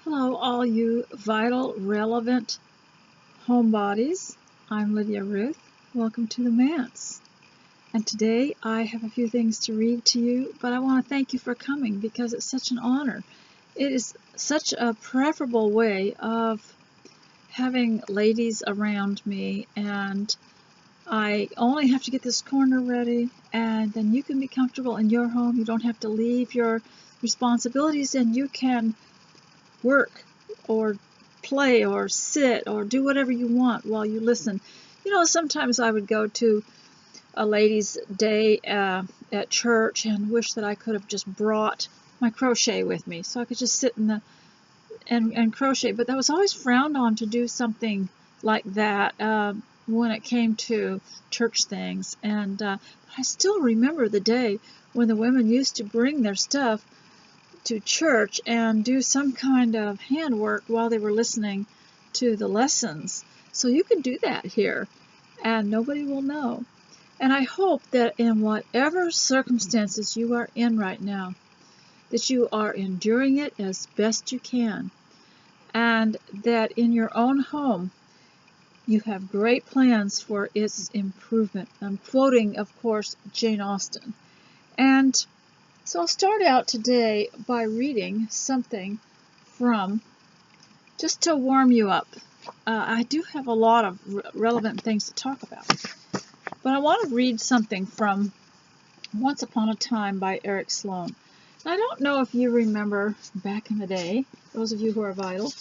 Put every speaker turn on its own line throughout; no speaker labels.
Hello, all you vital, relevant homebodies. I'm Lydia Ruth. Welcome to the Manse. And today I have a few things to read to you, but I want to thank you for coming because it's such an honor. It is such a preferable way of having ladies around me, and I only have to get this corner ready, and then you can be comfortable in your home. You don't have to leave your responsibilities, and you can work or play or sit or do whatever you want while you listen. Sometimes I would go to a ladies' day at church and wish that I could have just brought my crochet with me so I could just sit in the and crochet, but that was always frowned on to do something like that when it came to church things. And I still remember the day when the women used to bring their stuff to church and do some kind of handwork while they were listening to the lessons. So you can do that here and nobody will know. And I hope that in whatever circumstances you are in right now, that you are enduring it as best you can, and that in your own home you have great plans for its improvement. I'm quoting, of course, Jane Austen. And so I'll start out today by reading something from, just to warm you up. I do have a lot of relevant things to talk about, but I want to read something from Once Upon a Time by Eric Sloane. I don't know if you remember back in the day, those of you who are vital,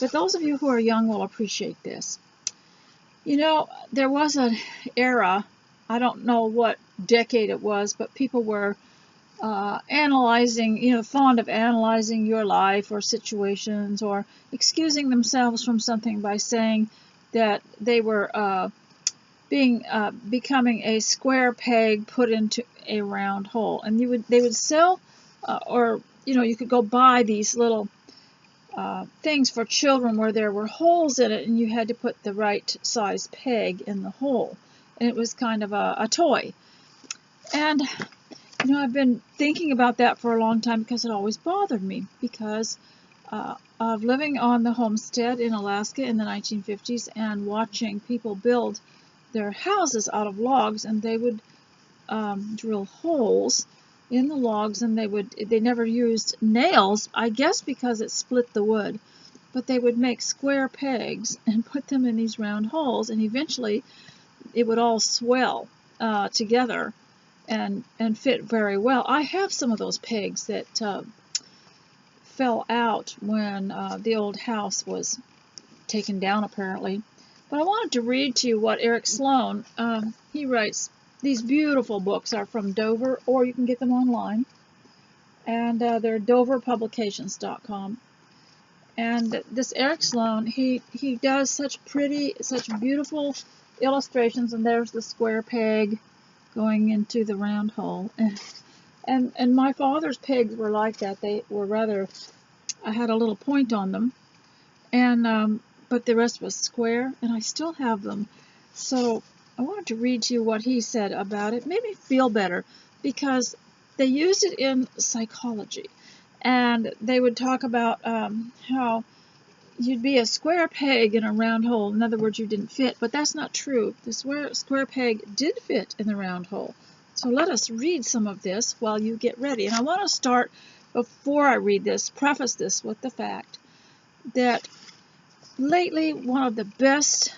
but those of you who are young will appreciate this. There was an era, I don't know what decade it was, but people were analyzing, fond of analyzing your life or situations, or excusing themselves from something by saying that they were becoming a square peg put into a round hole. And they would sell, or you could go buy these little things for children where there were holes in it, and you had to put the right size peg in the hole, and it was kind of a toy. And I've been thinking about that for a long time because it always bothered me, because of living on the homestead in Alaska in the 1950s and watching people build their houses out of logs, and they would drill holes in the logs, and they never used nails, I guess because it split the wood, but they would make square pegs and put them in these round holes, and eventually it would all swell together and fit very well. I have some of those pegs that fell out when the old house was taken down, apparently. But I wanted to read to you what Eric Sloane, he writes. These beautiful books are from Dover, or you can get them online, and they're doverpublications.com. And this Eric Sloane, he does such beautiful illustrations, and there's the square peg going into the round hole. And my father's pegs were like that. They were rather, I had a little point on them, and but the rest was square, and I still have them. So I wanted to read to you what he said about it. It made me feel better, because they used it in psychology, and they would talk about how you'd be a square peg in a round hole. In other words, you didn't fit, but that's not true. The square peg did fit in the round hole. So let us read some of this while you get ready. And I want to start, before I read this, preface this with the fact that lately one of the best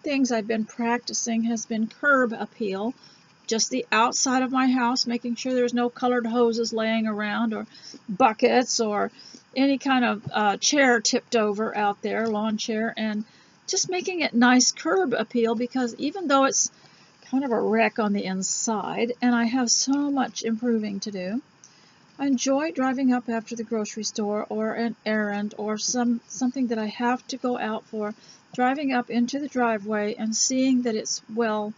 things I've been practicing has been curb appeal. Just the outside of my house, making sure there's no colored hoses laying around, or buckets, or any kind of chair tipped over out there, lawn chair, and just making it nice curb appeal, because even though it's kind of a wreck on the inside, and I have so much improving to do, I enjoy driving up after the grocery store or an errand or something that I have to go out for, driving up into the driveway and seeing that it's well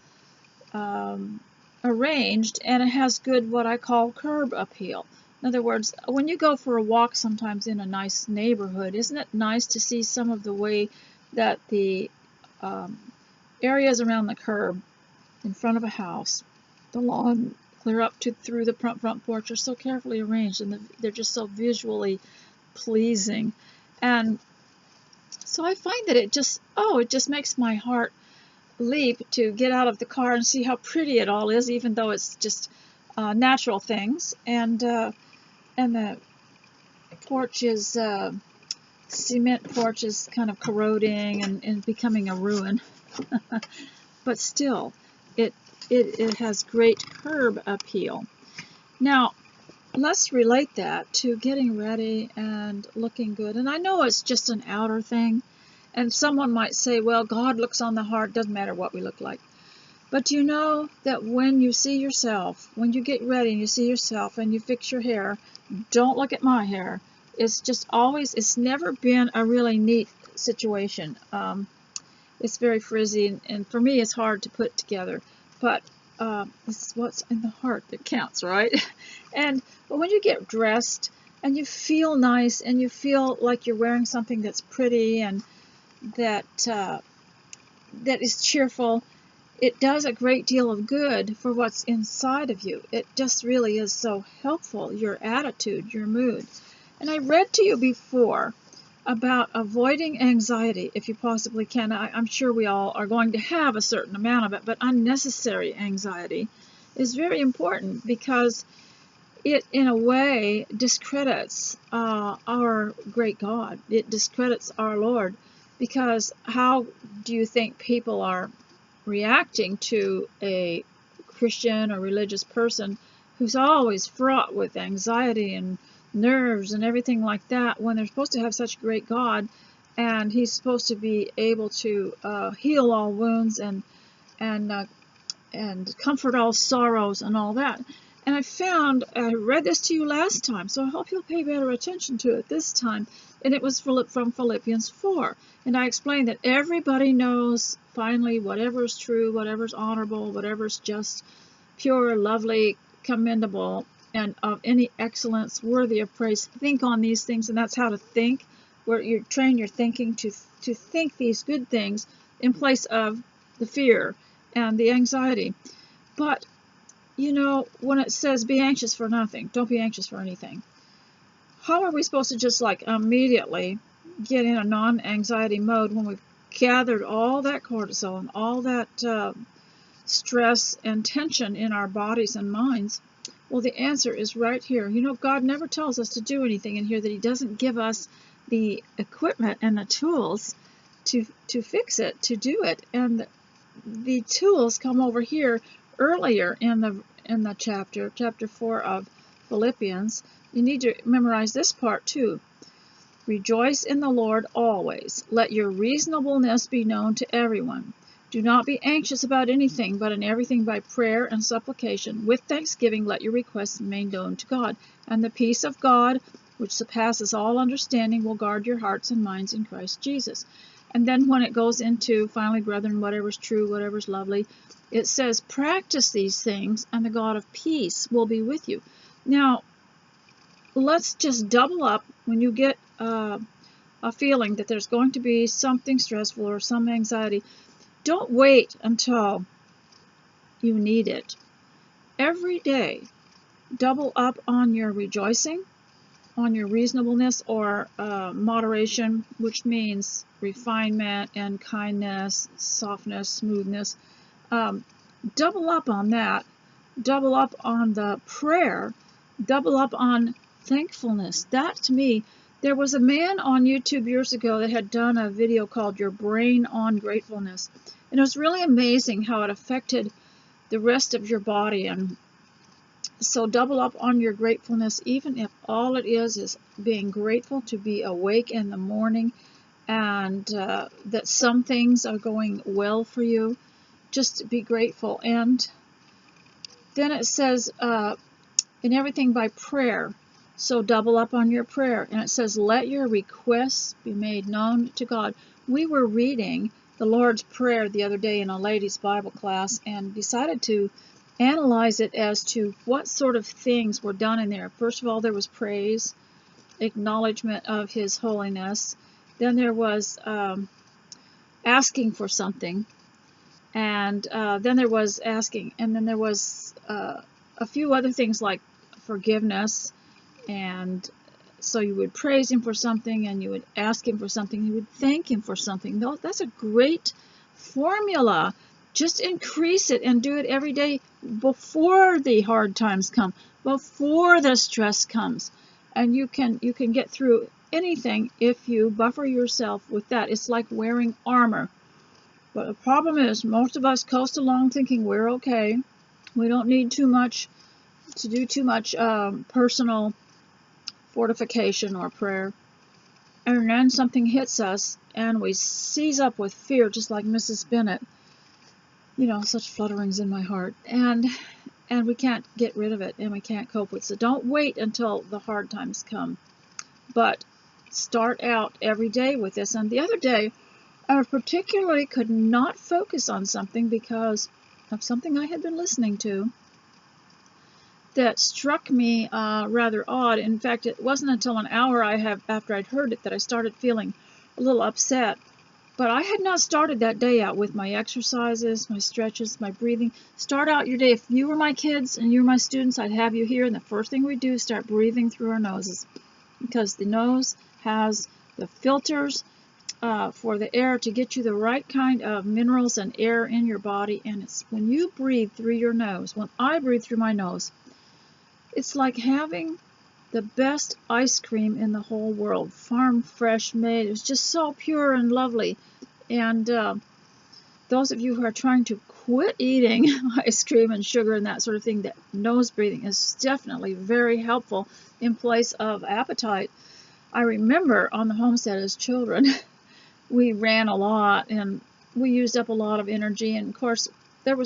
arranged, and it has good, what I call, curb appeal. In other words, when you go for a walk sometimes in a nice neighborhood, isn't it nice to see some of the way that the areas around the curb in front of a house, the lawn clear up to through the front porch, are so carefully arranged, and they're just so visually pleasing. And so I find that it just makes my heart leap to get out of the car and see how pretty it all is, even though it's just natural things. And the porch is cement porch is kind of corroding and becoming a ruin. But still, it has great curb appeal. Now, let's relate that to getting ready and looking good. And I know it's just an outer thing, and someone might say, well, God looks on the heart, doesn't matter what we look like. But you know that when you see yourself, when you get ready and you see yourself and you fix your hair, don't look at my hair. It's just always, it's never been a really neat situation. It's very frizzy, and for me it's hard to put together. But it's what's in the heart that counts, right? But when you get dressed and you feel nice and you feel like you're wearing something that's pretty and that is cheerful, it does a great deal of good for what's inside of you. It just really is so helpful, your attitude, your mood. And I read to you before about avoiding anxiety if you possibly can. I'm sure we all are going to have a certain amount of it, but unnecessary anxiety is very important because it, in a way, discredits our great God. It discredits our Lord, because how do you think people are reacting to a Christian or religious person who's always fraught with anxiety and nerves and everything like that, when they're supposed to have such a great God, and He's supposed to be able to heal all wounds and comfort all sorrows and all that. And I read this to you last time, so I hope you'll pay better attention to it this time. And it was from Philippians 4. And I explained that everybody knows, finally, whatever's true, whatever's honorable, whatever's just, pure, lovely, commendable, and of any excellence worthy of praise, think on these things. And that's how to think, where you train your thinking to think these good things in place of the fear and the anxiety. But, you know, when it says be anxious for nothing, don't be anxious for anything, how are we supposed to just like immediately get in a non-anxiety mode when we've gathered all that cortisol and all that stress and tension in our bodies and minds? Well, the answer is right here. You know, God never tells us to do anything in here that He doesn't give us the equipment and the tools to fix it, to do it. And the tools come over here earlier in the chapter 4 of Philippians. You need to memorize this part too. Rejoice in the Lord always. Let your reasonableness be known to everyone. Do not be anxious about anything, but in everything by prayer and supplication, with thanksgiving let your requests be made known to God. And the peace of God, which surpasses all understanding, will guard your hearts and minds in Christ Jesus. And then when it goes into, finally, brethren, whatever's true, whatever's lovely, it says, practice these things, and the God of peace will be with you. Now, let's just double up when you get a feeling that there's going to be something stressful or some anxiety. Don't wait until you need it. Every day, double up on your rejoicing, on your reasonableness or moderation, which means refinement and kindness, softness, smoothness. Double up on that. Double up on the prayer. Double up on thankfulness. That, to me, there was a man on YouTube years ago that had done a video called Your Brain on Gratefulness. And it was really amazing how it affected the rest of your body. And so double up on your gratefulness, even if all it is being grateful to be awake in the morning and that some things are going well for you. Just be grateful. And then it says, in everything by prayer. So double up on your prayer. And it says, let your requests be made known to God. We were reading the Lord's Prayer the other day in a ladies' Bible class and decided to analyze it as to what sort of things were done in there. First of all, there was praise, acknowledgement of His holiness. Then there was asking for something. And then there was asking. And then there was a few other things like forgiveness and So you would praise him for something, and you would ask him for something, you would thank him for something. That's a great formula. Just increase it and do it every day before the hard times come, before the stress comes. And you can get through anything if you buffer yourself with that. It's like wearing armor. But the problem is, most of us coast along thinking we're okay. We don't need too much to do too much personal fortification or prayer. And then something hits us and we seize up with fear, just like Mrs. Bennet. You know, such flutterings in my heart. And we can't get rid of it, and we can't cope with it. So don't wait until the hard times come. But start out every day with this. And the other day, I particularly could not focus on something because of something I had been listening to that struck me rather odd. In fact, it wasn't until an hour after I'd heard it that I started feeling a little upset. But I had not started that day out with my exercises, my stretches, my breathing. Start out your day. If you were my kids and you were my students, I'd have you here, and the first thing we do is start breathing through our noses, because the nose has the filters for the air to get you the right kind of minerals and air in your body. And it's when you breathe through your nose, when I breathe through my nose, it's like having the best ice cream in the whole world, farm fresh made. It was just so pure and lovely. And those of you who are trying to quit eating ice cream and sugar and that sort of thing, that nose breathing is definitely very helpful in place of appetite. I remember on the homestead as children, we ran a lot and we used up a lot of energy. And of course, we were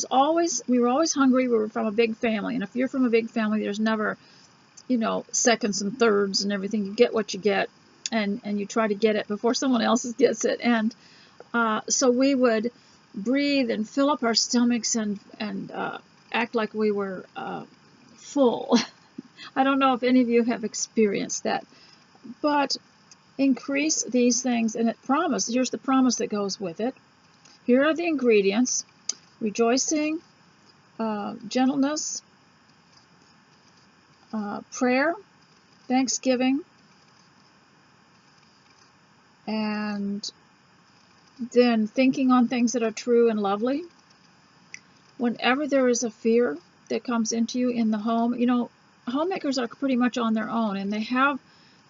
always hungry. We were from a big family. And if you're from a big family, there's never, seconds and thirds and everything. You get what you get, and you try to get it before someone else gets it. And so we would breathe and fill up our stomachs and act like we were full. I don't know if any of you have experienced that, but increase these things, and here's the promise that goes with it. Here are the ingredients: rejoicing, gentleness, prayer, thanksgiving, and then thinking on things that are true and lovely. Whenever there is a fear that comes into you in the home, homemakers are pretty much on their own, and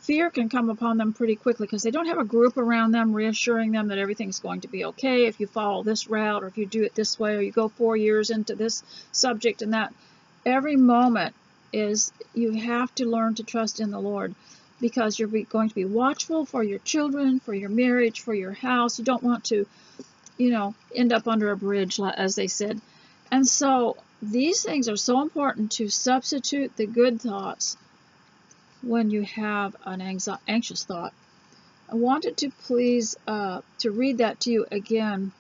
fear can come upon them pretty quickly because they don't have a group around them reassuring them that everything's going to be okay if you follow this route, or if you do it this way, or you go 4 years into this subject and that. Every moment you have to learn to trust in the Lord, because you're going to be watchful for your children, for your marriage, for your house. You don't want to, end up under a bridge, as they said. And so these things are so important, to substitute the good thoughts when you have an anxious thought. I wanted to please to read that to you again,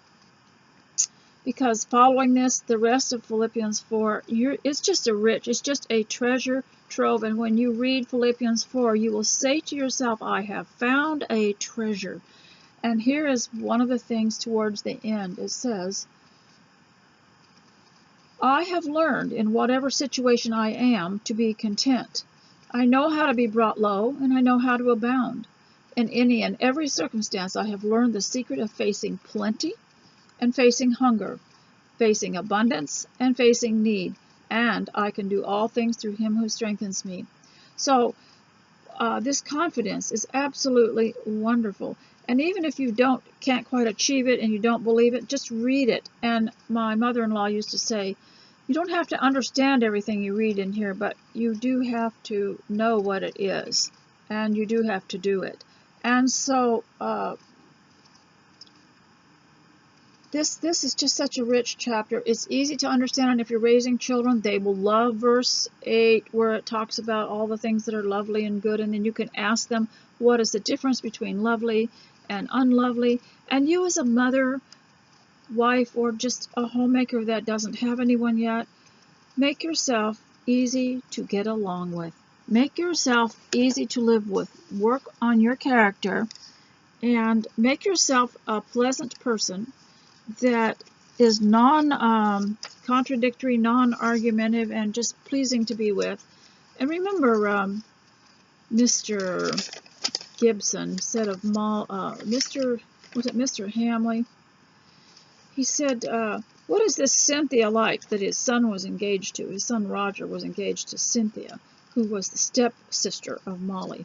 because following this, the rest of Philippians 4, it's just a treasure trove. And when you read Philippians 4, you will say to yourself, I have found a treasure. And here is one of the things towards the end. It says, I have learned in whatever situation I am to be content. I know how to be brought low, and I know how to abound. In any and every circumstance, I have learned the secret of facing plenty and facing hunger, facing abundance and facing need, and I can do all things through him who strengthens me. So this confidence is absolutely wonderful. And even if you can't quite achieve it and you don't believe it, just read it. And my mother-in-law used to say, you don't have to understand everything you read in here, but you do have to know what it is, and you do have to do it. And so this is just such a rich chapter. It's easy to understand, and if you're raising children, they will love verse 8, where it talks about all the things that are lovely and good, and then you can ask them, what is the difference between lovely and unlovely? And you, as a mother, wife, or just a homemaker that doesn't have anyone yet, make yourself easy to get along with. Make yourself easy to live with. Work on your character, and make yourself a pleasant person that is non-contradictory, non-argumentative, and just pleasing to be with. And remember, Mr. Gibson said of Mr. Hamley? He said, what is this Cynthia like that his son was engaged to? His son Roger was engaged to Cynthia, who was the stepsister of Molly.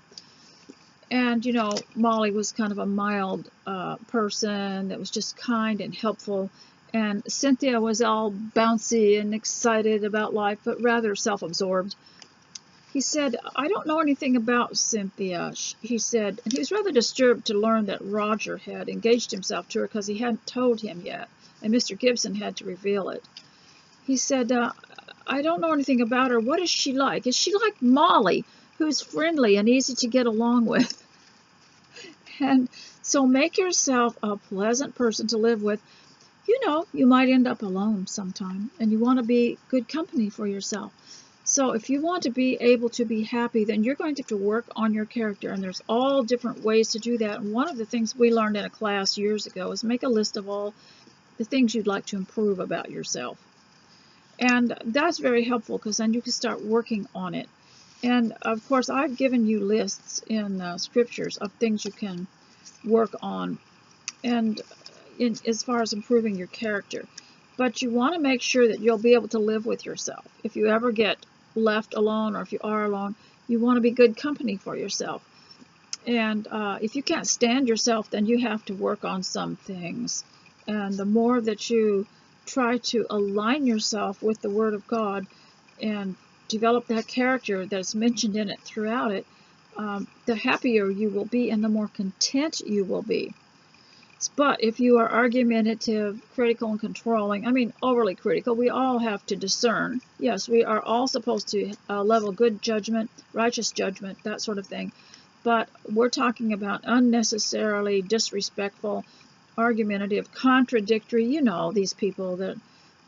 And, you know, Molly was kind of a mild person that was just kind and helpful. And Cynthia was all bouncy and excited about life, but rather self-absorbed. He said, I don't know anything about Cynthia, he said. And he was rather disturbed to learn that Roger had engaged himself to her because he hadn't told him yet. And Mr. Gibson had to reveal it. He said, I don't know anything about her. What is she like? Is she like Molly, who's friendly and easy to get along with? And so make yourself a pleasant person to live with. You know, you might end up alone sometime, and you want to be good company for yourself. So if you want to be able to be happy, then you're going to have to work on your character, and there's all different ways to do that. And one of the things we learned in a class years ago is make a list of all the things you'd like to improve about yourself. And that's very helpful because then you can start working on it. And of course, I've given you lists in scriptures of things you can work on, and as far as improving your character. But you want to make sure that you'll be able to live with yourself. If you ever get left alone, or if you are alone, you want to be good company for yourself. And if you can't stand yourself, then you have to work on some things. And the more that you try to align yourself with the Word of God and develop that character that's mentioned in it throughout it, the happier you will be and the more content you will be. But if you are argumentative, critical, and controlling, I mean overly critical, we all have to discern. Yes, we are all supposed to level good judgment, righteous judgment, that sort of thing. But we're talking about unnecessarily disrespectful, argumentative, contradictory, you know, these people that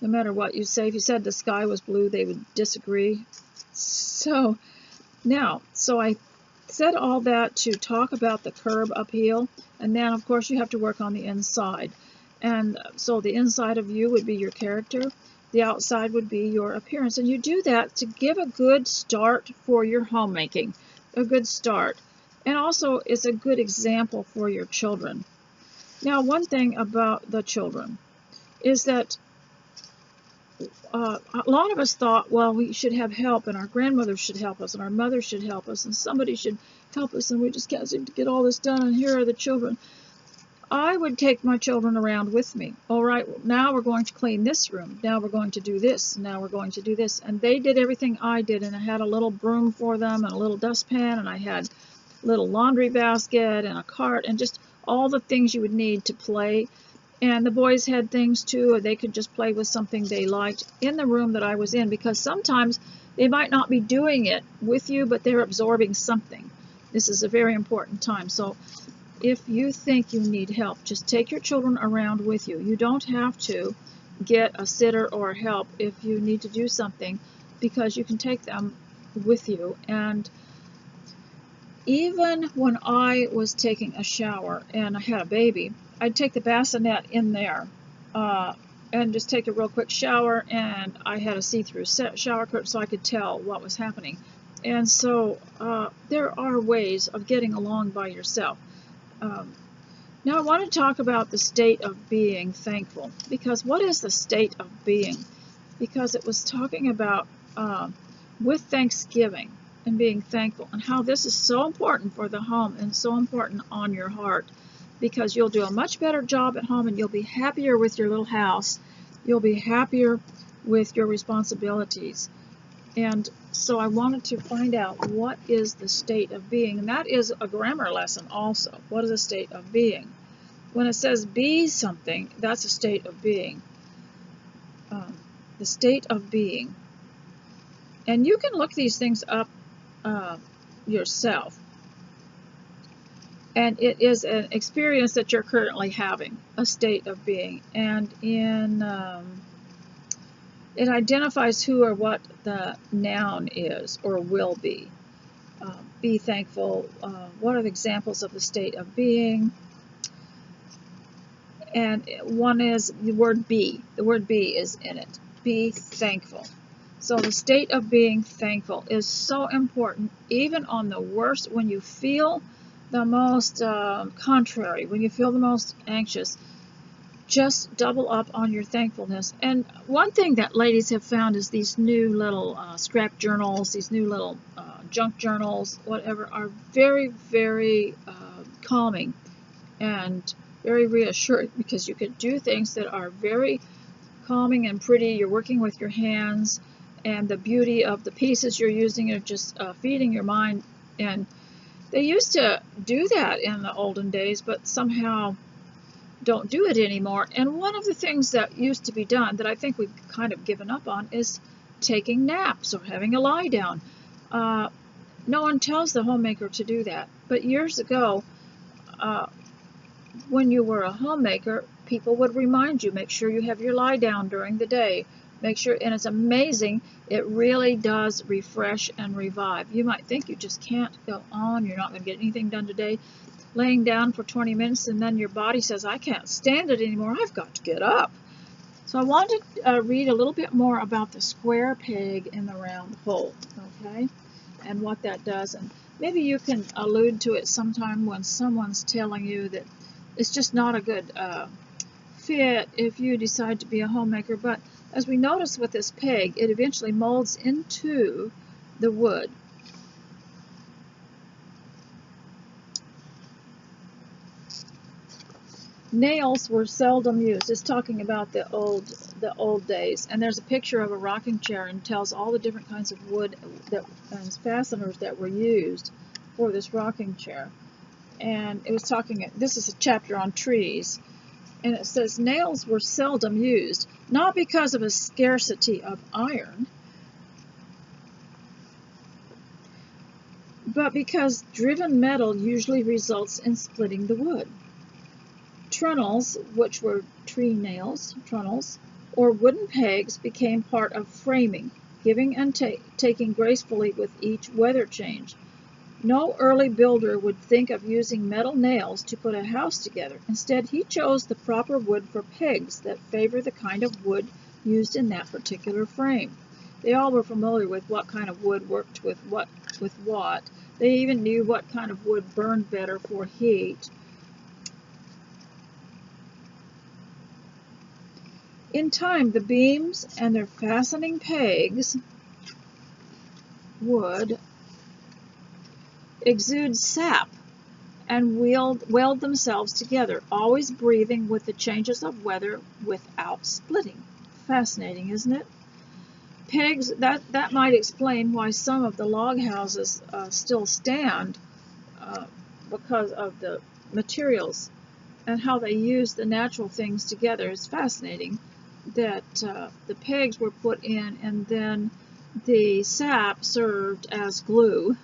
no matter what you say, if you said the sky was blue, they would disagree. So I said all that to talk about the curb uphill, and then of course you have to work on the inside. And so the inside of you would be your character, the outside would be your appearance, and you do that to give a good start for your homemaking, a good start. And also it's a good example for your children. Now, one thing about the children is that a lot of us thought, well, we should have help, and our grandmothers should help us, and our mothers should help us, and somebody should help us, and we just can't seem to get all this done, and here are the children. I would take my children around with me. All right, now we're going to clean this room. Now we're going to do this. Now we're going to do this. And they did everything I did, and I had a little broom for them and a little dustpan, and I had a little laundry basket and a cart and just all the things you would need to play. And the boys had things too, or they could just play with something they liked in the room that I was in, because sometimes they might not be doing it with you, but they're absorbing something. This is a very important time. So if you think you need help, just take your children around with you. You don't have to get a sitter or help if you need to do something, because you can take them with you. And even when I was taking a shower and I had a baby, I'd take the bassinet in there and just take a real quick shower, and I had a see-through shower curtain so I could tell what was happening. And so there are ways of getting along by yourself. Now I want to talk about the state of being thankful, because what is the state of being? Because it was talking about with thanksgiving and being thankful, and how this is so important for the home and so important on your heart, because you'll do a much better job at home, and you'll be happier with your little house. You'll be happier with your responsibilities. And so I wanted to find out what is the state of being, and that is a grammar lesson also. What is a state of being? When it says be something, that's a state of being. The state of being. And you can look these things up yourself. And it is an experience that you're currently having, a state of being. And it identifies who or what the noun is or will be. Be thankful. What are the examples of the state of being? And one is the word be. The word be is in it. Be thankful. So the state of being thankful is so important, even on the worst, when you feel the most contrary, when you feel the most anxious. Just double up on your thankfulness. And one thing that ladies have found is these new little scrap journals, these new little junk journals, whatever, are very, very calming and very reassuring, because you can do things that are very calming and pretty. You're working with your hands, and the beauty of the pieces you're using are just feeding your mind. And they used to do that in the olden days, but somehow don't do it anymore. And one of the things that used to be done that I think we've kind of given up on is taking naps or having a lie down. No one tells the homemaker to do that. But years ago, when you were a homemaker, people would remind you, make sure you have your lie down during the day. Make sure, and it's amazing, it really does refresh and revive. You might think you just can't go on, you're not going to get anything done today, laying down for 20 minutes, and then your body says, I can't stand it anymore, I've got to get up. So I want to read a little bit more about the square peg in the round hole, okay, and what that does. And maybe you can allude to it sometime when someone's telling you that it's just not a good fit if you decide to be a homemaker. But as we notice with this peg, it eventually molds into the wood. Nails were seldom used. It's talking about the old days. And there's a picture of a rocking chair and tells all the different kinds of wood that and fasteners that were used for this rocking chair. And it was talking, this is a chapter on trees, and it says nails were seldom used, not because of a scarcity of iron, but because driven metal usually results in splitting the wood. Trunnels, which were tree nails, trunnels, or wooden pegs became part of framing, giving and taking gracefully with each weather change. No early builder would think of using metal nails to put a house together. Instead, he chose the proper wood for pegs that favor the kind of wood used in that particular frame. They all were familiar with what kind of wood worked with what. They even knew what kind of wood burned better for heat. In time, the beams and their fastening pegs would exude sap and weld themselves together, always breathing with the changes of weather without splitting. Fascinating, isn't it? Pegs, that might explain why some of the log houses still stand, because of the materials and how they use the natural things together. Is fascinating that the pegs were put in and then the sap served as glue.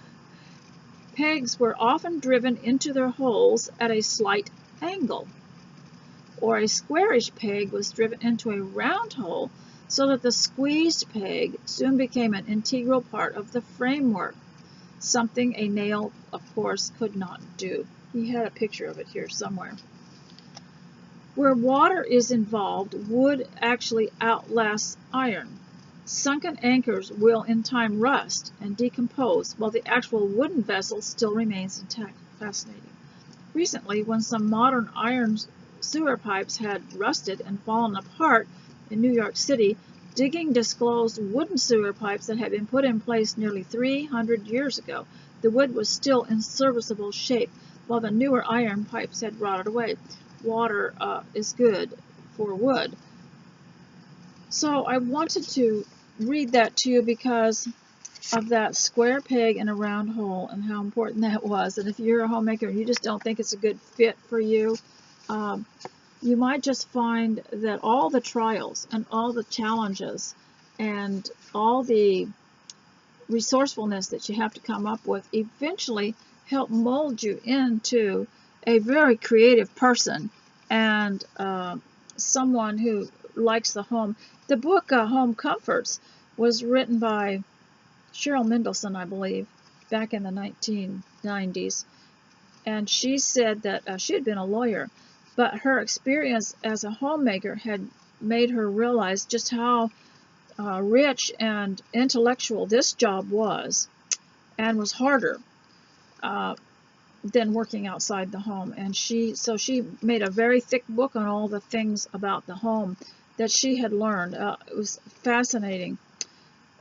Pegs were often driven into their holes at a slight angle, or a squarish peg was driven into a round hole, so that the squeezed peg soon became an integral part of the framework, something a nail, of course, could not do. He had a picture of it here somewhere. Where water is involved, wood actually outlasts iron. Sunken anchors will in time rust and decompose, while the actual wooden vessel still remains intact. Fascinating. Recently, when some modern iron sewer pipes had rusted and fallen apart in New York City, digging disclosed wooden sewer pipes that had been put in place nearly 300 years ago. The wood was still in serviceable shape, while the newer iron pipes had rotted away. Water is good for wood. So I wanted to read that to you because of that square peg in a round hole and how important that was. And if you're a homemaker and you just don't think it's a good fit for you, you might just find that all the trials and all the challenges and all the resourcefulness that you have to come up with eventually help mold you into a very creative person and someone who likes the home. The book Home Comforts was written by Cheryl Mendelson, I believe, back in the 1990s. And she said that she had been a lawyer, but her experience as a homemaker had made her realize just how rich and intellectual this job was, and was harder than working outside the home. And she made a very thick book on all the things about the home that she had learned. It was fascinating.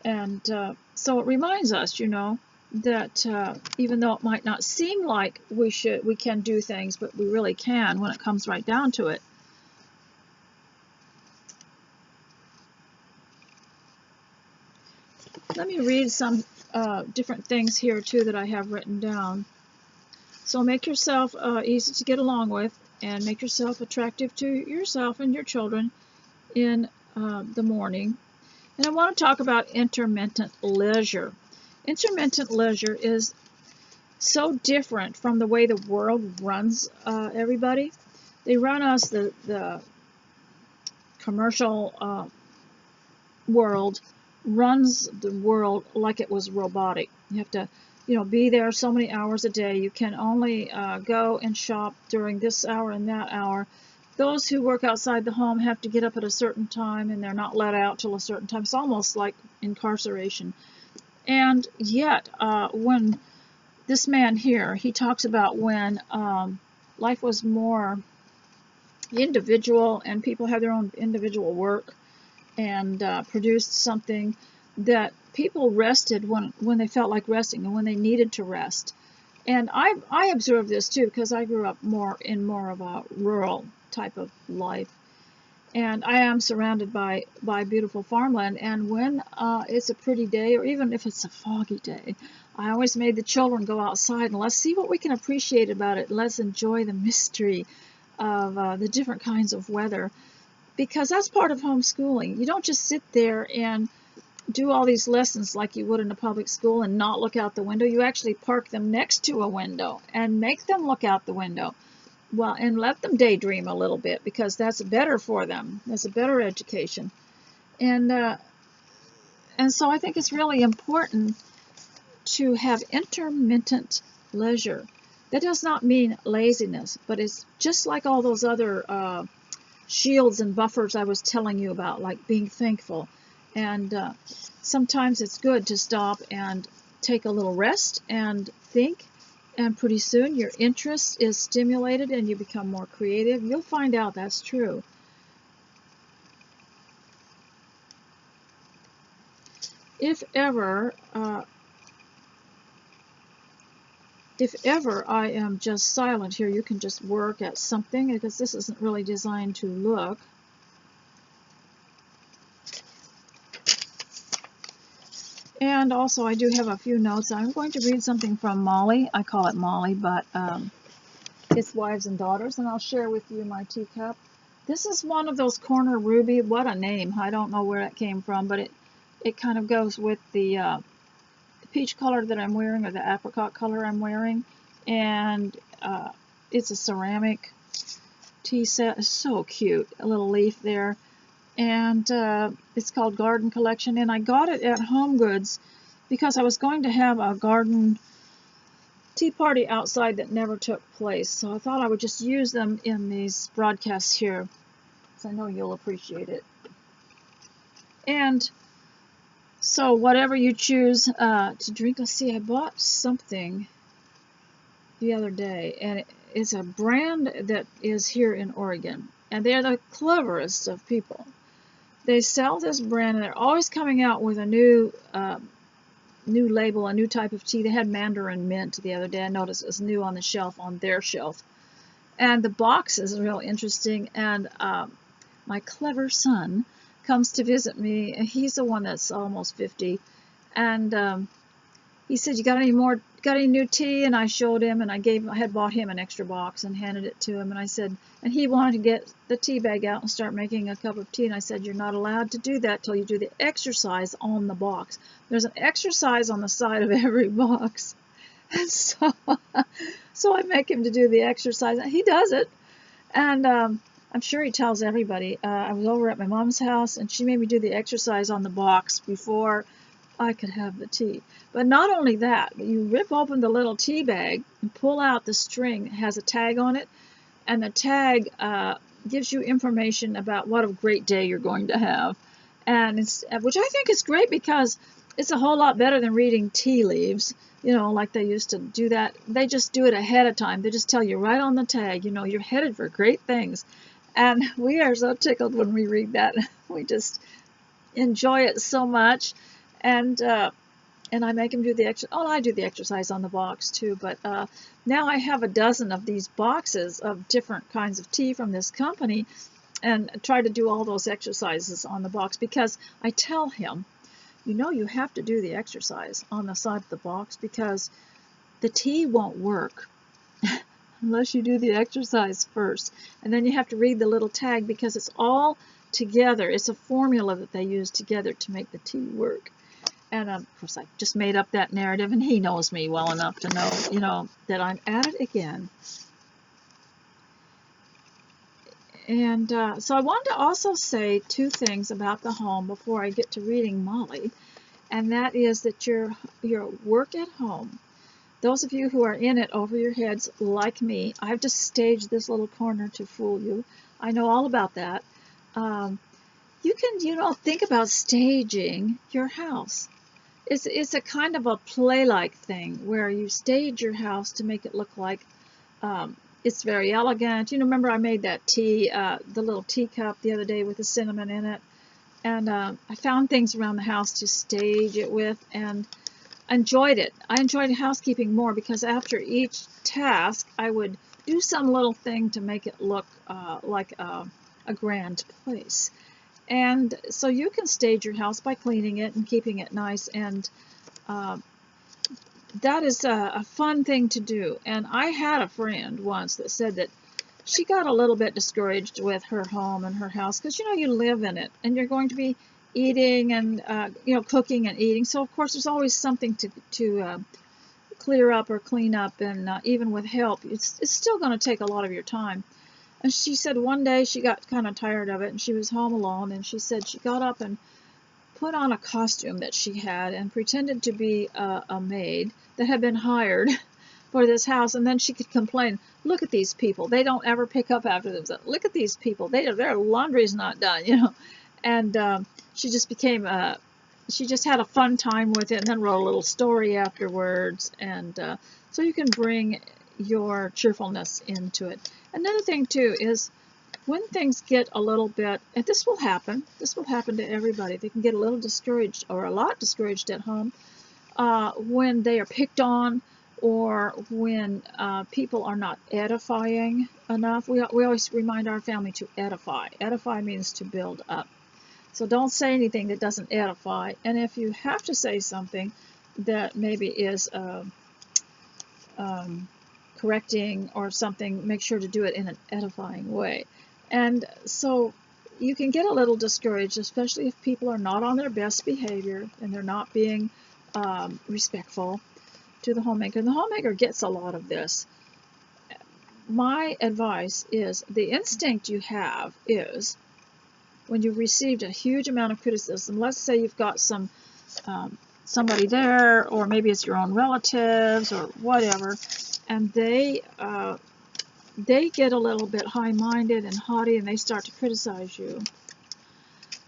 And so it reminds us, that even though it might not seem like we can do things, but we really can when it comes right down to it. Let me read some different things here too that I have written down. So make yourself easy to get along with, and make yourself attractive to yourself and your children in the morning. And I want to talk about intermittent leisure. Intermittent leisure is so different from the way the world runs everybody. They run us, the commercial world runs the world like it was robotic. You have to, be there so many hours a day. You can only go and shop during this hour and that hour. Those who work outside the home have to get up at a certain time, and they're not let out till a certain time. It's almost like incarceration. And yet, when this man here, he talks about when life was more individual and people had their own individual work and produced something, that people rested when they felt like resting and when they needed to rest. And I observed this too, because I grew up more of a rural type of life, and I am surrounded by beautiful farmland. And when it's a pretty day, or even if it's a foggy day, I always made the children go outside and let's see what we can appreciate about it. Let's enjoy the mystery of the different kinds of weather, because that's part of homeschooling. You don't just sit there and do all these lessons like you would in a public school and not look out the window. You actually park them next to a window and make them look out the window. Well, and let them daydream a little bit, because that's better for them. That's a better education. And so I think it's really important to have intermittent leisure. That does not mean laziness, but it's just like all those other shields and buffers I was telling you about, like being thankful. And sometimes it's good to stop and take a little rest and think, and pretty soon your interest is stimulated and you become more creative. You'll find out that's true. If ever I am just silent here, you can just work at something, because this isn't really designed to look. And also, I do have a few notes. I'm going to read something from Molly. I call it Molly, but it's Wives and Daughters, and I'll share with you my teacup. This is one of those corner ruby. What a name. I don't know where it came from, but it kind of goes with the peach color that I'm wearing, or the apricot color I'm wearing. And it's a ceramic tea set. It's so cute. A little leaf there. And it's called Garden Collection, and I got it at Home Goods because I was going to have a garden tea party outside that never took place. So I thought I would just use them in these broadcasts here, because I know you'll appreciate it. And so whatever you choose to drink, let's see, I bought something the other day, and it's a brand that is here in Oregon, and they're the cleverest of people. They sell this brand, and they're always coming out with a new label, a new type of tea. They had Mandarin Mint the other day. I noticed it was new on the shelf, on their shelf. And the box is real interesting. And my clever son comes to visit me. He's the one that's almost 50. And he said, you got any new tea? And I showed him, and I had bought him an extra box and handed it to him. And I said, and he wanted to get the tea bag out and start making a cup of tea. And I said, you're not allowed to do that till you do the exercise on the box. There's an exercise on the side of every box. And so I make him to do the exercise. He does it. And I'm sure he tells everybody. I was over at my mom's house, and she made me do the exercise on the box before I could have the tea. But not only that, but you rip open the little tea bag and pull out the string. It has a tag on it, and the tag gives you information about what a great day you're going to have. and which I think is great because it's a whole lot better than reading tea leaves, like they used to do that. They just do it ahead of time. They just tell you right on the tag, you're headed for great things. And we are so tickled when we read that. We just enjoy it so much. And I make him do the exercise. Oh, I do the exercise on the box too. But now I have a dozen of these boxes of different kinds of tea from this company, and try to do all those exercises on the box because I tell him, you have to do the exercise on the side of the box because the tea won't work unless you do the exercise first. And then you have to read the little tag because it's all together. It's a formula that they use together to make the tea work. And of course, I just made up that narrative, and he knows me well enough to know, that I'm at it again. And so I wanted to also say two things about the home before I get to reading Molly, and that is that your work at home, those of you who are in it over your heads like me, I've just staged this little corner to fool you. I know all about that. You can, think about staging your house. It's a kind of a play-like thing where you stage your house to make it look like it's very elegant. Remember I made that tea, the little teacup the other day with the cinnamon in it. And I found things around the house to stage it with and enjoyed it. I enjoyed housekeeping more because after each task I would do some little thing to make it look like a grand place. And so you can stage your house by cleaning it and keeping it nice, and that is a fun thing to do. And I had a friend once that said that she got a little bit discouraged with her home and her house because, you live in it and you're going to be eating and, cooking and eating. So, of course, there's always something to clear up or clean up, and even with help, it's still going to take a lot of your time. And she said one day she got kind of tired of it, and she was home alone, and she said she got up and put on a costume that she had and pretended to be a maid that had been hired for this house, and then she could complain, look at these people, they don't ever pick up after themselves, look at these people, their laundry's not done, and she just became she just had a fun time with it, and then wrote a little story afterwards. And so you can bring your cheerfulness into it. Another thing too is when things get a little bit, and this will happen to everybody, they can get a little discouraged or a lot discouraged at home when they are picked on, or when people are not edifying enough. We always remind our family to edify. Edify means to build up. So don't say anything that doesn't edify. And if you have to say something that maybe is correcting or something, make sure to do it in an edifying way. And so you can get a little discouraged, especially if people are not on their best behavior and they're not being respectful to the homemaker. And the homemaker gets a lot of this. My advice is the instinct you have is when you've received a huge amount of criticism, let's say you've got somebody there, or maybe it's your own relatives or whatever, and they get a little bit high-minded and haughty, and they start to criticize you.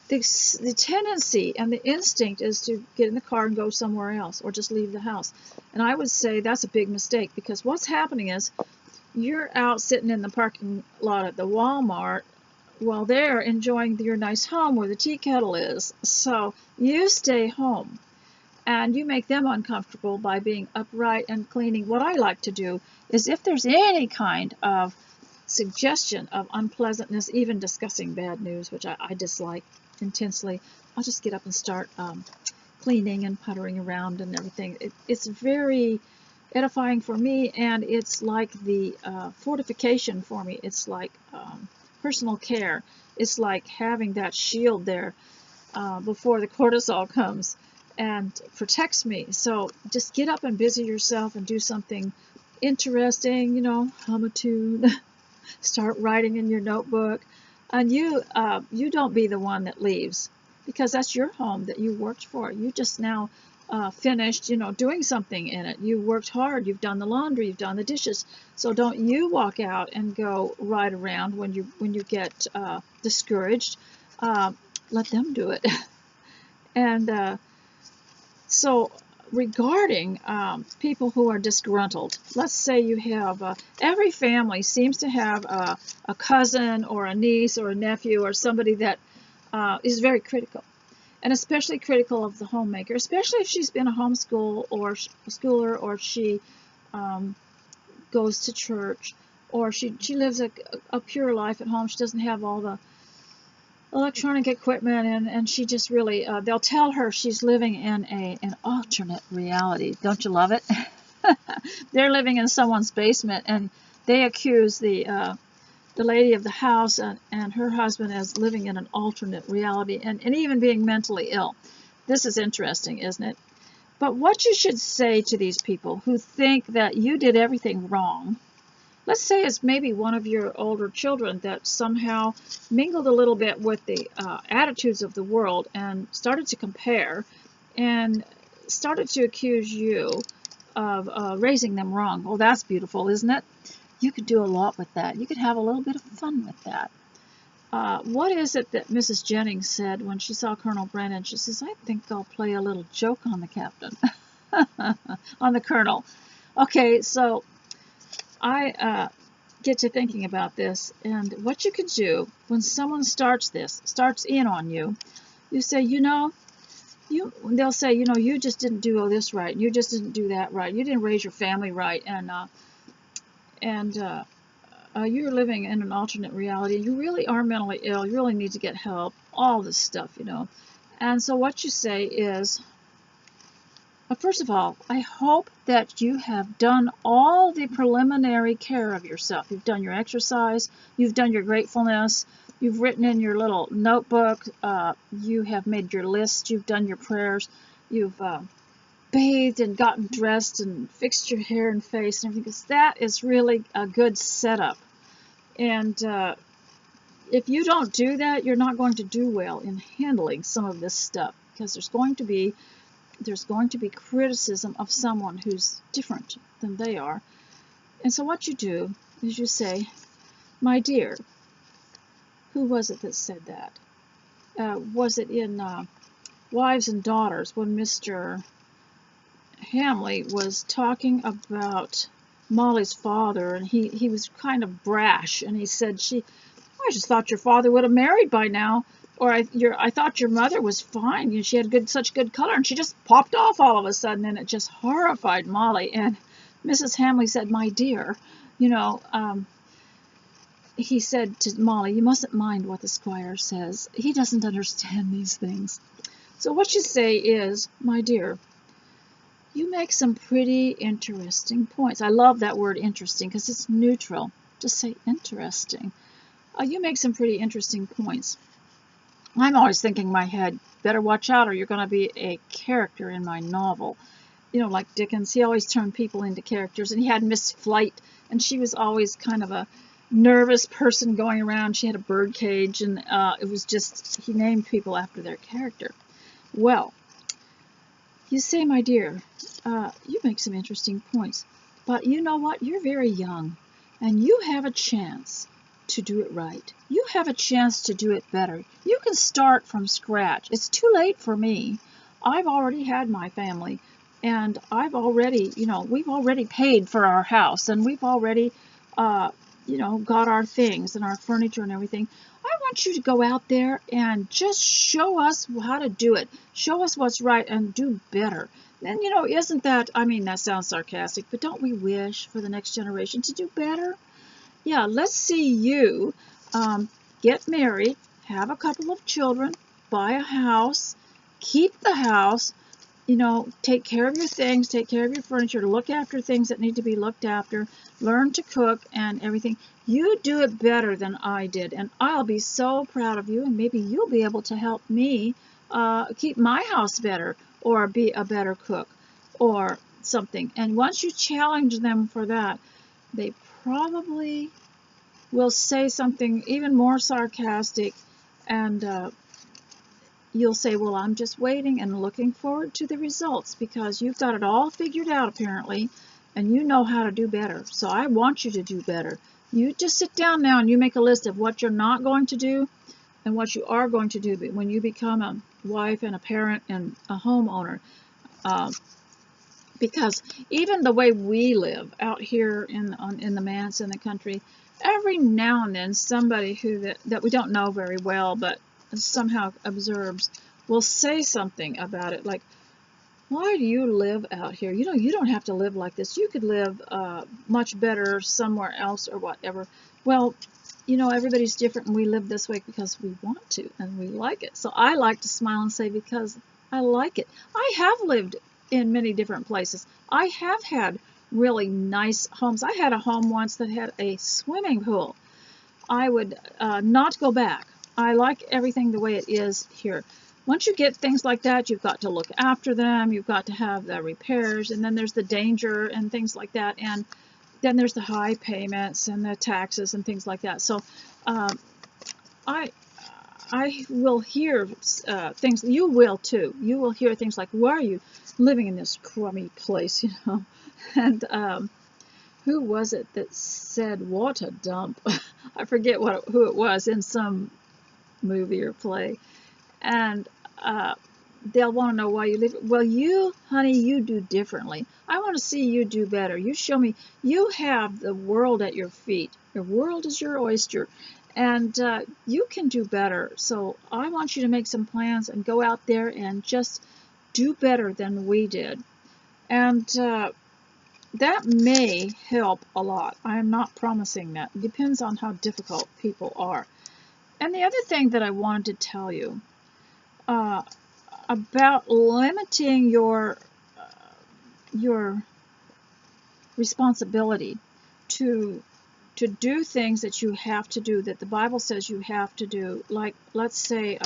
The tendency and the instinct is to get in the car and go somewhere else, or just leave the house. And I would say that's a big mistake, because what's happening is you're out sitting in the parking lot at the Walmart while they're enjoying your nice home where the tea kettle is. So you stay home, and you make them uncomfortable by being upright and cleaning. What I like to do is, if there's any kind of suggestion of unpleasantness, even discussing bad news, which I dislike intensely, I'll just get up and start cleaning and puttering around and everything. It's very edifying for me, and it's like the fortification for me. It's like personal care. It's like having that shield there before the cortisol comes and protects me. So just get up and busy yourself and do something interesting, hum a tune, start writing in your notebook, and you don't be the one that leaves, because that's your home that you worked for. You just now finished, doing something in it. You worked hard. You've done the laundry. You've done the dishes. So don't you walk out and go right around when you get discouraged. let them do it. And so regarding people who are disgruntled, let's say you have, every family seems to have a cousin or a niece or a nephew or somebody that is very critical, and especially critical of the homemaker, especially if she's been a homeschool or schooler, or she goes to church, or she lives a pure life at home. She doesn't have all the electronic equipment, and she just really, they'll tell her she's living in an alternate reality. Don't you love it? They're living in someone's basement, and they accuse the lady of the house and her husband as living in an alternate reality, and even being mentally ill. This is interesting, isn't it? But what you should say to these people who think that you did everything wrong, let's say it's maybe one of your older children that somehow mingled a little bit with the attitudes of the world and started to compare and started to accuse you of raising them wrong. Well, that's beautiful, isn't it? You could do a lot with that. You could have a little bit of fun with that. What is it that Mrs. Jennings said when she saw Colonel Brennan? She says, I think I'll play a little joke on the captain, on the colonel. Okay, so I get to thinking about this, and what you could do when someone starts in on you, you say, they'll say, you just didn't do all this right, you just didn't do that right, you didn't raise your family right, and you're living in an alternate reality, you really are mentally ill, you really need to get help, all this stuff, And so what you say is, first of all, I hope that you have done all the preliminary care of yourself. You've done your exercise, you've done your gratefulness, you've written in your little notebook, you have made your list, you've done your prayers, you've bathed and gotten dressed and fixed your hair and face and everything, because that is really a good setup. And if you don't do that, you're not going to do well in handling some of this stuff, because there's going to be criticism of someone who's different than they are. And so what you do is you say, my dear, who was it that said that? Was it in Wives and Daughters, when Mr. Hamley was talking about Molly's father, and he was kind of brash, and he said, I just thought your father would have married by now. Or I thought your mother was fine. She had such good color, and she just popped off all of a sudden, and it just horrified Molly. And Mrs. Hamley said, my dear, he said to Molly, you mustn't mind what the squire says. He doesn't understand these things. So what you say is, my dear, you make some pretty interesting points. I love that word interesting because it's neutral. Just say interesting. You make some pretty interesting points. I'm always thinking in my head, better watch out or you're going to be a character in my novel. Like Dickens, he always turned people into characters. And he had Miss Flight, and she was always kind of a nervous person going around. She had a bird cage, and it was just, he named people after their character. Well, you say, my dear, you make some interesting points. But you know what? You're very young, and you have a chance to do it right. You have a chance to do it better. You can start from scratch. It's too late for me. I've already had my family, and I've already, we've already paid for our house, and we've already, got our things and our furniture and everything. I want you to go out there and just show us how to do it. Show us what's right and do better. And, isn't that, that sounds sarcastic, but don't we wish for the next generation to do better? Yeah, let's see you get married, have a couple of children, buy a house, keep the house, take care of your things, take care of your furniture, look after things that need to be looked after, learn to cook and everything. You do it better than I did, and I'll be so proud of you, and maybe you'll be able to help me keep my house better, or be a better cook, or something. And once you challenge them for that, they probably will say something even more sarcastic, and you'll say, well, I'm just waiting and looking forward to the results, because you've got it all figured out apparently, and you know how to do better. So I want you to do better. You just sit down now and you make a list of what you're not going to do, and what you are going to do when you become a wife and a parent and a homeowner. Um, because even the way we live out here in the manse in the country, every now and then somebody that we don't know very well but somehow observes will say something about it, like, why do you live out here? You know, you don't have to live like this. You could live much better somewhere else or whatever. Well, you know, everybody's different, and we live this way because we want to and we like it. So I like to smile and say, because I like it. I have lived in many different places. I have had really nice homes. I had a home once that had a swimming pool. I would not go back. I like everything the way it is here. Once you get things like that, you've got to look after them. You've got to have the repairs, and then there's the danger and things like that. And then there's the high payments and the taxes and things like that. So I will hear things. You will too. You will hear things like, "Why are you living in this crummy place?" You know, and who was it that said, "What a dump"? I forget who it was in some movie or play, and they'll want to know why you live. Well, you, honey, you do differently. I want to see you do better. You show me. You have the world at your feet. Your world is your oyster, and you can do better. So I want you to make some plans and go out there and just do better than we did. And that may help a lot. I am not promising that. It depends on how difficult people are. And the other thing that I wanted to tell you about limiting your responsibility to do things that you have to do, that the Bible says you have to do, like, let's say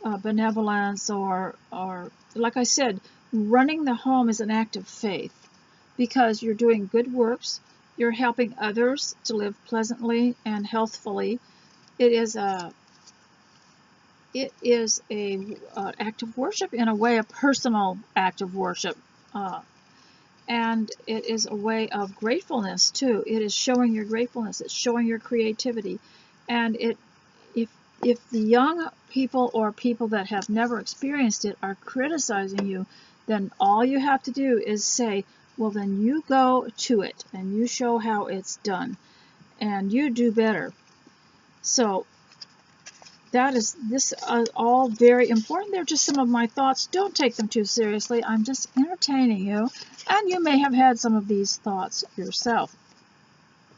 benevolence, or like I said, running the home is an act of faith, because you're doing good works, you're helping others to live pleasantly and healthfully. It is a act of worship, in a way, a personal act of worship, and it is a way of gratefulness too. It is showing your gratefulness. It's showing your creativity, and if the young people or people that have never experienced it are criticizing you, then all you have to do is say, well, then you go to it and you show how it's done, and you do better. So this is all very important. They're just some of my thoughts. Don't take them too seriously. I'm just entertaining you, and you may have had some of these thoughts yourself.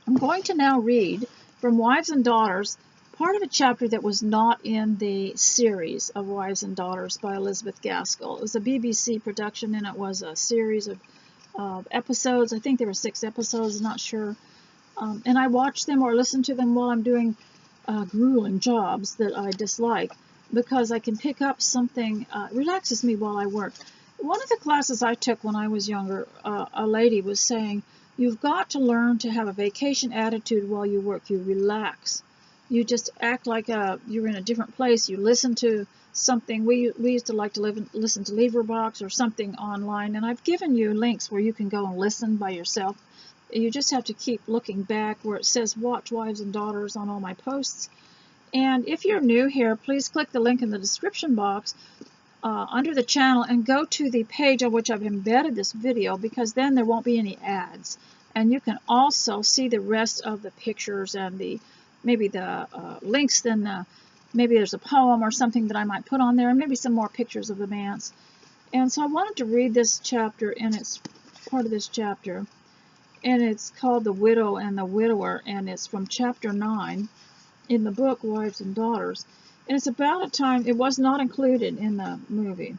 I'm going to now read from Wives and Daughters, part of a chapter that was not in the series of Wives and Daughters by Elizabeth Gaskell. It was a BBC production, and it was a series of episodes. I think there were 6 episodes, I'm not sure. And I watch them or listen to them while I'm doing grueling jobs that I dislike, because I can pick up something, relaxes me while I work. One of the classes I took when I was younger, a lady was saying, you've got to learn to have a vacation attitude while you work. You relax. You just act like you're in a different place. You listen to something. We used to like to listen to LibriVox or something online, and I've given you links where you can go and listen by yourself. You just have to keep looking back where it says Watch Wives and Daughters on all my posts. And if you're new here, please click the link in the description box under the channel and go to the page on which I've embedded this video, because then there won't be any ads. And you can also see the rest of the pictures and maybe the links. Then maybe there's a poem or something that I might put on there, and maybe some more pictures of the manse. And so I wanted to read this chapter, and it's part of this chapter. And it's called The Widow and the Widower, and it's from chapter 9 in the book Wives and Daughters. And it's about a time, it was not included in the movie,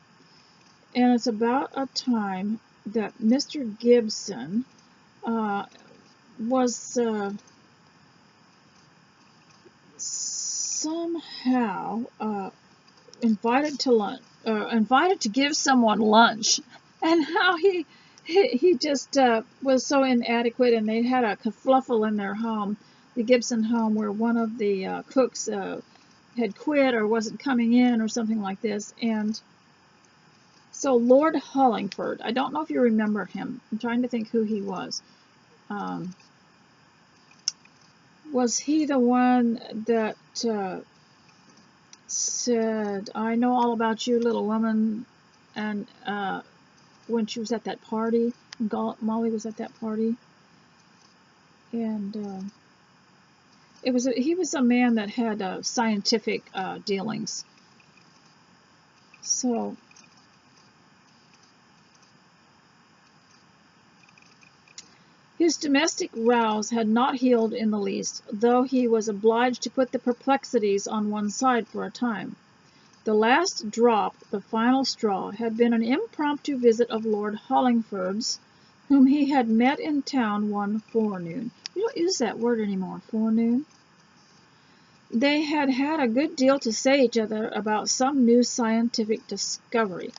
and it's about a time that Mr. Gibson was somehow invited to give someone lunch, and how he just was so inadequate, and they had a kerfluffle in their home, the Gibson home, where one of the cooks had quit or wasn't coming in or something like this. And so Lord Hollingford, I don't know if you remember him. I'm trying to think who he was. Was he the one that said, "I know all about you, little woman," and when she was at that party, Molly was at that party, and he was a man that had scientific dealings. So his domestic rows had not healed in the least, though he was obliged to put the perplexities on one side for a time. The last drop, the final straw, had been an impromptu visit of Lord Hollingford's, whom he had met in town one forenoon. We don't use that word anymore, forenoon. They had had a good deal to say each other about some new scientific discovery,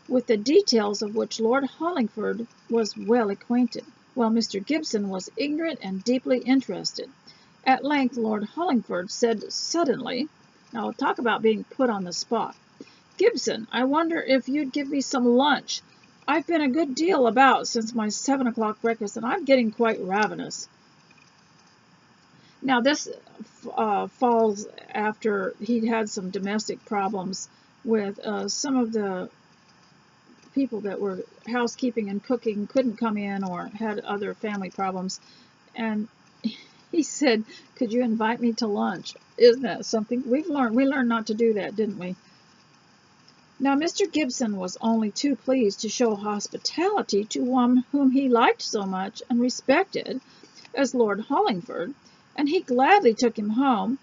with the details of which Lord Hollingford was well acquainted, while Mr. Gibson was ignorant and deeply interested. At length Lord Hollingford said suddenly, now talk about being put on the spot, "Gibson, I wonder if you'd give me some lunch. I've been a good deal about since my 7 o'clock breakfast, and I'm getting quite ravenous." Now this falls after he'd had some domestic problems with some of the people that were housekeeping and cooking couldn't come in or had other family problems, and he said, "Could you invite me to lunch?" Isn't that something? We learned not to do that, didn't we? Now Mr. Gibson was only too pleased to show hospitality to one whom he liked so much and respected as Lord Hollingford, and he gladly took him home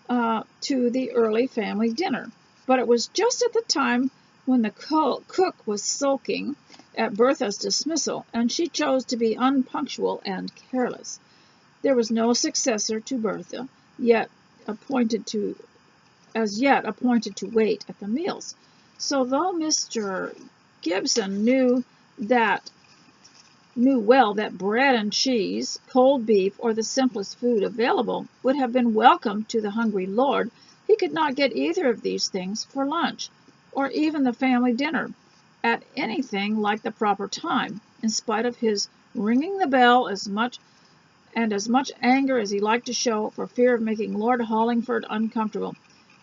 to the early family dinner. But it was just at the time when the cook was sulking at Bertha's dismissal, and she chose to be unpunctual and careless. There was no successor to Bertha, as yet appointed to wait at the meals. So though Mr. Gibson knew well that bread and cheese, cold beef, or the simplest food available would have been welcome to the hungry lord, he could not get either of these things for lunch, or even the family dinner, at anything like the proper time, in spite of his ringing the bell as much anger as he liked to show for fear of making Lord Hollingford uncomfortable.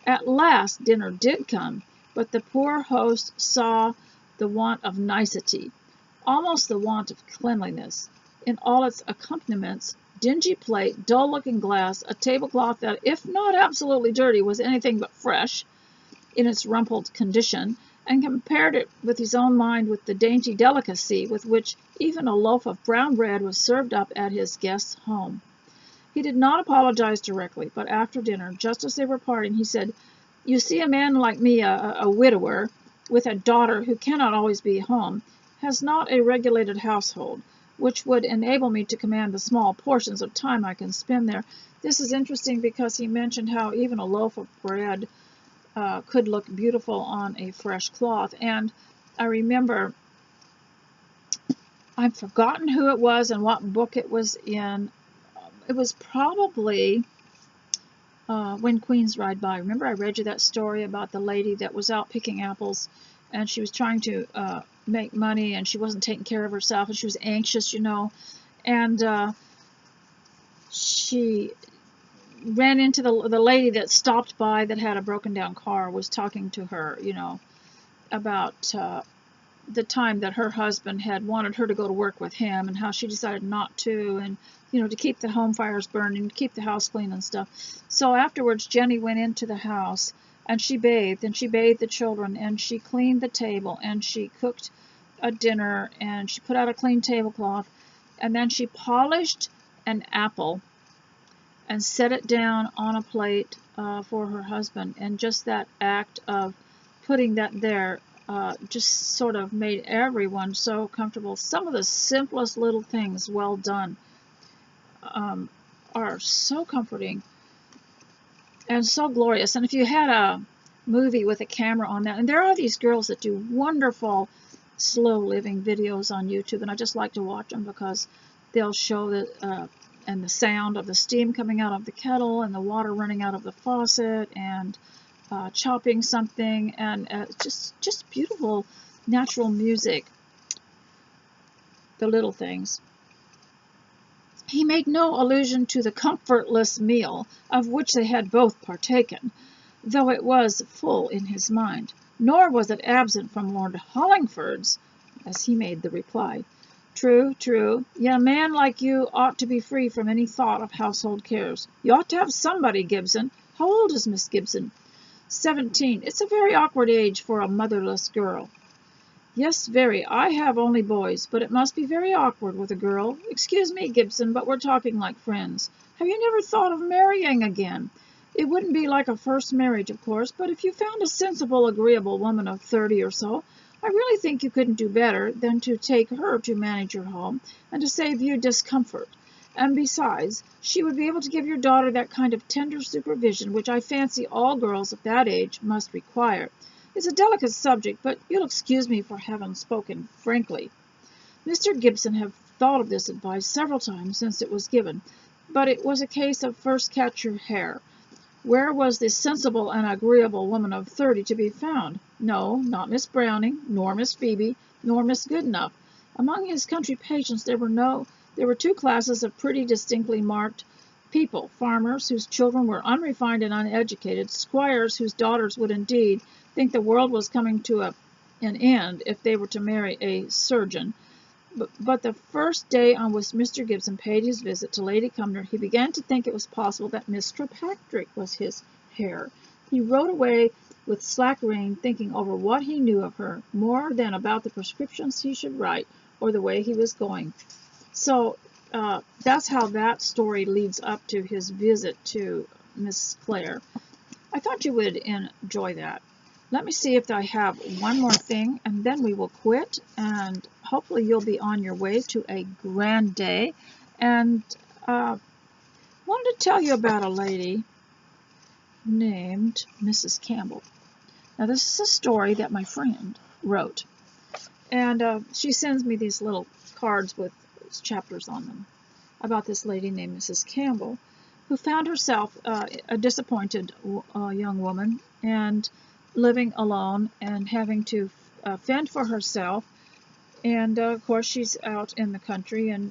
At last dinner did come, but the poor host saw the want of nicety, almost the want of cleanliness, in all its accompaniments: dingy plate, dull-looking glass, a tablecloth that, if not absolutely dirty, was anything but fresh in its rumpled condition, and compared it with his own mind with the dainty delicacy with which even a loaf of brown bread was served up at his guest's home. He did not apologize directly, but after dinner, just as they were parting, he said, "You see, a man like me, a widower, with a daughter who cannot always be home, has not a regulated household, which would enable me to command the small portions of time I can spend there." This is interesting because he mentioned how even a loaf of bread could look beautiful on a fresh cloth. And I remember, I've forgotten who it was and what book it was in. It was probably When Queens Ride By. Remember I read you that story about the lady that was out picking apples, and she was trying to make money, and she wasn't taking care of herself, and she was anxious, and she ran into the lady that stopped by that had a broken down car, was talking to her, about the time that her husband had wanted her to go to work with him, and how she decided not to, and to keep the home fires burning, to keep the house clean and stuff. So afterwards Jenny went into the house, and she bathed the children, and she cleaned the table, and she cooked a dinner, and she put out a clean tablecloth, and then she polished an apple and set it down on a plate for her husband. And just that act of putting that there just sort of made everyone so comfortable. Some of the simplest little things, well done, are so comforting and so glorious. And if you had a movie with a camera on that, and there are these girls that do wonderful slow living videos on YouTube, and I just like to watch them because they'll show the and the sound of the steam coming out of the kettle and the water running out of the faucet, and chopping something, and just beautiful natural music. The little things. He made no allusion to the comfortless meal of which they had both partaken, though it was full in his mind, nor was it absent from Lord Hollingford's, as he made the reply. True, true. Yet a man like you ought to be free from any thought of household cares. You ought to have somebody, Gibson. How old is Miss Gibson? 17. It's a very awkward age for a motherless girl. Yes, very. I have only boys, but it must be very awkward with a girl. Excuse me, Gibson, but we're talking like friends. Have you never thought of marrying again? It wouldn't be like a first marriage, of course, but if you found a sensible, agreeable woman of 30 or so, I really think you couldn't do better than to take her to manage your home and to save you discomfort. And besides, she would be able to give your daughter that kind of tender supervision which I fancy all girls of that age must require. It's a delicate subject, but you'll excuse me for having spoken frankly. Mr. Gibson had thought of this advice several times since it was given, but it was a case of first catch your hare. Where was this sensible and agreeable woman of 30 to be found? No, not Miss Browning, nor Miss Phoebe, nor Miss Goodenough. Among his country patients there were two classes of pretty distinctly marked people: farmers whose children were unrefined and uneducated, squires whose daughters would indeed think the world was coming to an end if they were to marry a surgeon. But the first day on which Mr. Gibson paid his visit to Lady Cumnor, he began to think it was possible that Miss Kirkpatrick was his heir. He rode away with slack rein, thinking over what he knew of her, more than about the prescriptions he should write, or the way he was going. So that's how that story leads up to his visit to Miss Clare. I thought you would enjoy that. Let me see if I have one more thing, and then we will quit, and hopefully you'll be on your way to a grand day. And wanted to tell you about a lady named Mrs. Campbell. Now, this is a story that my friend wrote, and she sends me these little cards with chapters on them about this lady named Mrs. Campbell, who found herself a disappointed young woman, and living alone and having to fend for herself. And of course she's out in the country, and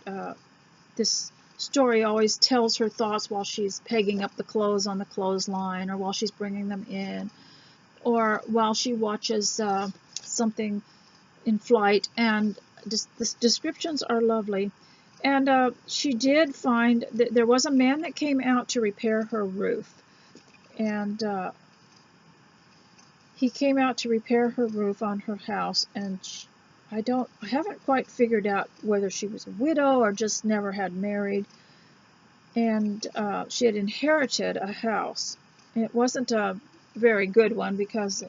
this story always tells her thoughts while she's pegging up the clothes on the clothesline, or while she's bringing them in, or while she watches something in flight. And the descriptions are lovely. And she did find that there was a man that came out to repair her roof, and he came out to repair her roof on her house, and I haven't quite figured out whether she was a widow or just never had married. And she had inherited a house. It wasn't a very good one because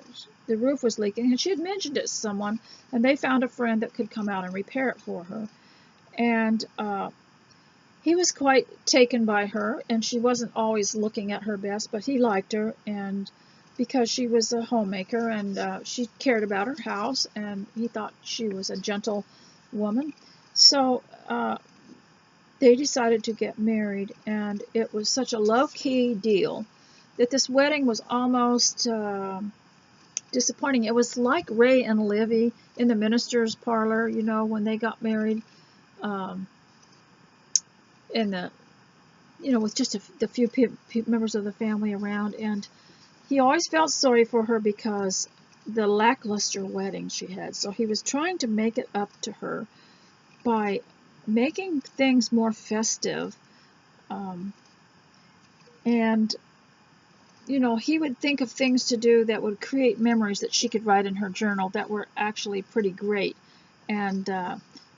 the roof was leaking, and she had mentioned it to someone, and they found a friend that could come out and repair it for her. And he was quite taken by her, and she wasn't always looking at her best, but he liked her, and because she was a homemaker, and she cared about her house, and he thought she was a gentle woman. So they decided to get married, and it was such a low-key deal that this wedding was almost disappointing. It was like Ray and Livy in the minister's parlor, you know, when they got married, with just the few members of the family around. And he always felt sorry for her because the lackluster wedding she had. So he was trying to make it up to her by making things more festive. And, he would think of things to do that would create memories that she could write in her journal that were actually pretty great. And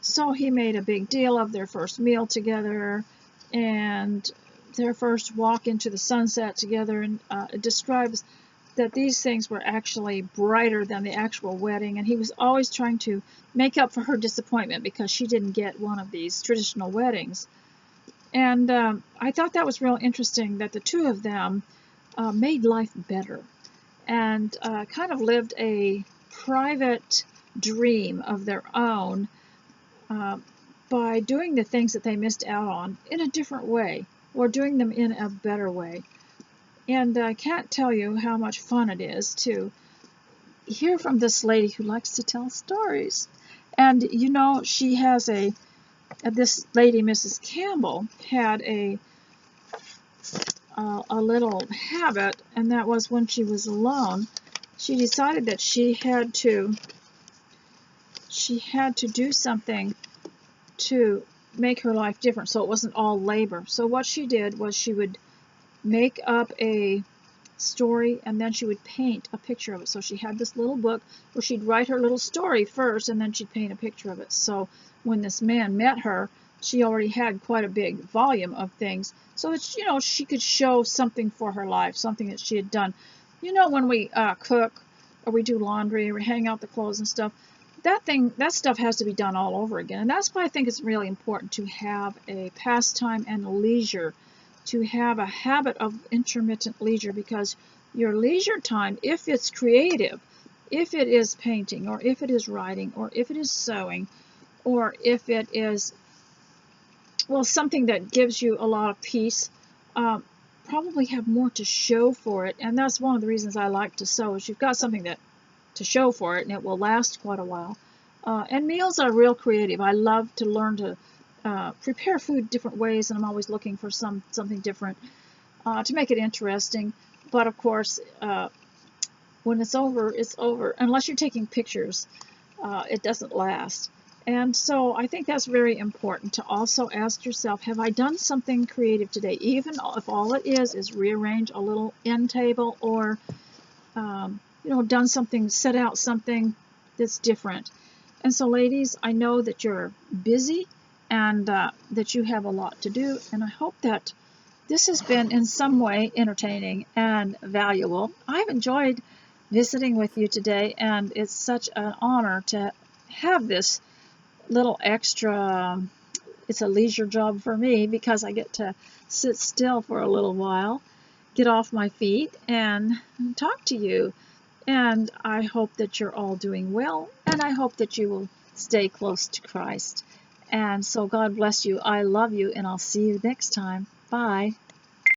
so he made a big deal of their first meal together and their first walk into the sunset together, and it describes that these things were actually brighter than the actual wedding, and he was always trying to make up for her disappointment because she didn't get one of these traditional weddings. And I thought that was real interesting that the two of them made life better and kind of lived a private dream of their own by doing the things that they missed out on in a different way, or doing them in a better way. And I can't tell you how much fun it is to hear from this lady who likes to tell stories. And she has a this lady, Mrs. Campbell, had a little habit, and that was when she was alone, she decided that she had to do something to make her life different, so it wasn't all labor. So what she did was she would make up a story, and then she would paint a picture of it. So she had this little book where she'd write her little story first, and then she'd paint a picture of it. So when this man met her, she already had quite a big volume of things, so that, you know, she could show something for her life, something that she had done. You know, when we cook, or we do laundry, or we hang out the clothes and stuff, that stuff has to be done all over again. And that's why I think it's really important to have a pastime and a leisure, to have a habit of intermittent leisure, because your leisure time, if it's creative, if it is painting, or if it is writing, or if it is sewing, or if it is, well, something that gives you a lot of peace, probably have more to show for it. And that's one of the reasons I like to sew, is you've got something that to show for it, and it will last quite a while. And meals are real creative. I love to learn to prepare food different ways, and I'm always looking for something different to make it interesting. But of course, when it's over, it's over. Unless you're taking pictures, it doesn't last. And so I think that's very important to also ask yourself, have I done something creative today? Even if all it is rearrange a little end table, or you know, done something, set out something that's different. And so, ladies, I know that you're busy, and that you have a lot to do, and I hope that this has been in some way entertaining and valuable. I've enjoyed visiting with you today, and it's such an honor to have this little extra. It's a leisure job for me, because I get to sit still for a little while, get off my feet, and talk to you. And I hope that you're all doing well, and I hope that you will stay close to Christ. And so God bless you. I love you, and I'll see you next time. Bye.